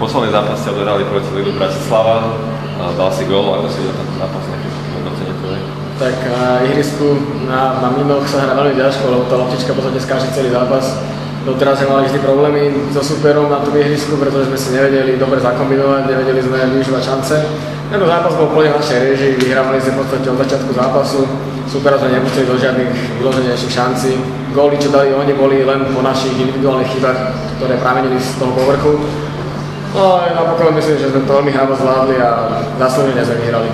posledný zápas ste odohrali proti Lidlu Bratislava, dal si gól, ako si videl tento zápas, nejaké hodnotenie tvoje? Tak na ihrisku na minoch sa hrá veľmi ťažko, lebo tá loptička v podstate skáže celý zápas. Doteraz sme mali vždy problémy so superom na tom ihrisku, pretože sme si nevedeli dobre zakombinovať, nevedeli sme využívať šance. Tento zápas bol plne v našej réžii, vyhrávali sme v podstate od začiatku zápasu, supera sme nepustili do žiadnych vyloženejších šancí. Góly, čo dali oni, boli len po našich individuálnych chybách, ktoré pramenili z toho povrchu. No a napokon myslím, že sme to veľmi hrávo zvládli a zaslúžene sme vyhrali.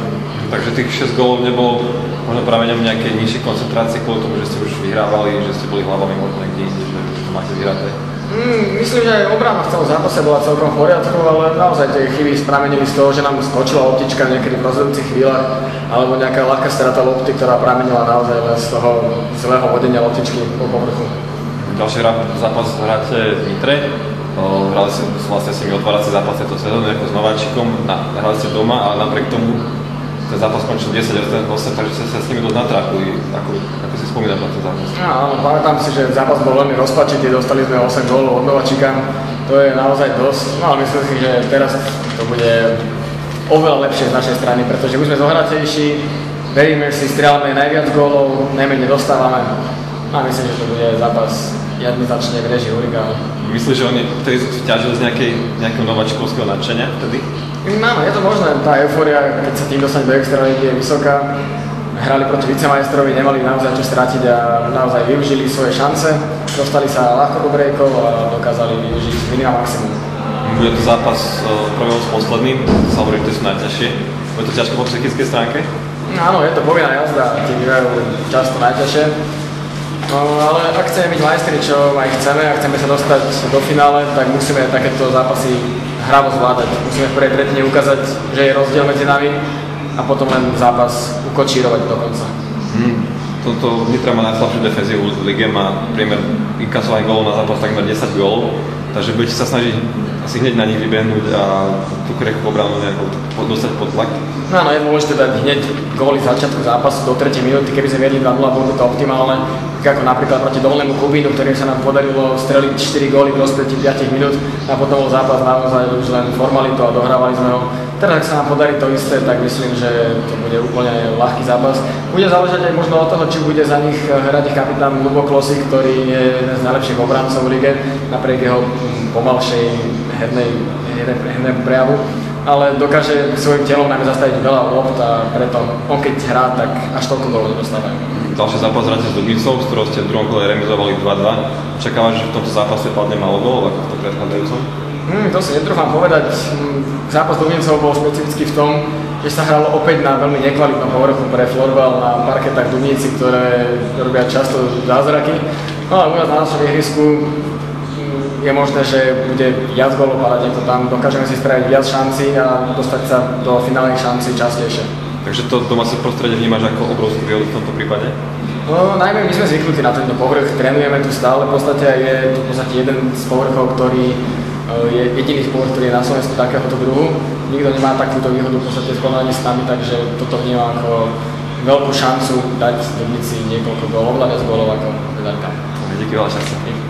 Takže tých 6 gólov nebolo možno prameňom nejakej nižšej koncentrácie kvôli tomu, že ste už vyhrávali, že ste boli hlavami možno niekde inde, že to máte vyhraté? Myslím, že aj obrana v celom zápase bola celkom v poriadku, ale naozaj tie chyby spramenili z toho, že nám skočila loptička niekedy v rozhodujúcich chvíľach, alebo nejaká ľahká strata lopty, ktorá pramenila naozaj len z toho zlého vodenia loptičky po povrchu. Ďalší zápas hráte v Nitre. Hrali ste vlastne s nimi otvárací zápas tejto sezóny ako s nováčikom, hrali ste doma, ale napriek tomu ten zápas skončil 10-8, takže ste sa s nimi dosť natrápili. Ako si spomínaš na ten zápas? Áno, pamätám si, že zápas bol veľmi rozpačitý, dostali sme 8 gólov od nováčika, to je naozaj dosť, no ale myslím si, že teraz to bude oveľa lepšie z našej strany, pretože už sme zohratejší, veríme si, strieľame najviac gólov, najmenej dostávame a myslím, že to bude zápas jednoznačne v réžii Hurikánu. Myslíš, že oni vtedy ťažili z nejakého nováčikovského nadšenia vtedy? Áno, je to možné. Tá eufória, keď sa tým dostane do extraligy, je vysoká. Hrali proti vicemajstrovi, nemali naozaj čo stratiť a naozaj využili svoje šance. Dostali sa ľahko do breakov a dokázali využiť minimum maximum. Bude to zápas prvého s posledným, sa hovorí, že to sú najťažšie. Bude to ťažko po psychickej stránke? Áno, je to povinná jazda, tí bývajú často najťažšie. No, ale ak chceme byť majstri, čo aj chceme a chceme sa dostať do finále, tak musíme takéto zápasy hravo zvládať. Musíme v prvej tretine ukázať, že je rozdiel medzi nami a potom len zápas ukočírovať do konca. Toto Nitra má najslabšiu defenzívu v lige, má priemer inkasovaných gólov na zápas takmer 10 gólov, takže budete sa snažiť asi hneď na nich vybehnúť a tú krehkú obranu nejako dostať pod tlak. No áno, je dôležité dať hneď góly z začiatku zápasu do 3. minúty, keby sme viedli 2-0, bolo to optimálne, ako napríklad proti Dolnému Kubínu, ktorým sa nám podarilo streliť 4 góly v rozpätí 5 minút a potom bol zápas naozaj už len formalitu a dohrávali sme ho. Teraz, ak sa nám podarí to isté, tak myslím, že to bude úplne ľahký zápas. Bude záležať aj možno od toho, či bude za nich hrať ich kapitán Ľubo Klosík, ktorý je jeden z najlepších obrancov v lige, napriek jeho pomalšej hernému prejavu. Ale dokáže svojím telom najmä zastaviť veľa lopt a preto on keď hrá, tak až toľko gólov nedostávajú. Ďalší zápas hráte s Dubnicou, s ktorou ste v druhom kole remizovali 2-2. Očakávaš, že v tomto zápase padne málo gólov, ako v tom predchádzajúcom? To si netrúfam povedať. Zápas s Dubnicou bol špecifický v tom, že sa hralo opäť na veľmi nekvalitnom povrchu pre florbal na parketách Dubnici, ktoré robia často zázraky. No a u nás na našom ihrisku je možné, že bude viac gólov padať ako tam, dokážeme si spraviť viac šancí a dostať sa do finálnych šancí častejšie. Takže to domáce prostredie vnímaš ako obrovskú výhodu v tomto prípade? No, najmä my sme zvyknutí na tento povrch, trénujeme tu stále, v podstate je tu v podstate jeden z povrchov, ktorý je jediný povrch, ktorý je na Slovensku takéhoto druhu. Nikto nemá takúto výhodu v podstate v porovnaní s nami, takže toto vnímam ako veľkú šancu dať Dubnici niekoľko gólov, oveľa viac gólov ako Vedarka. Díky, veľa šťastia.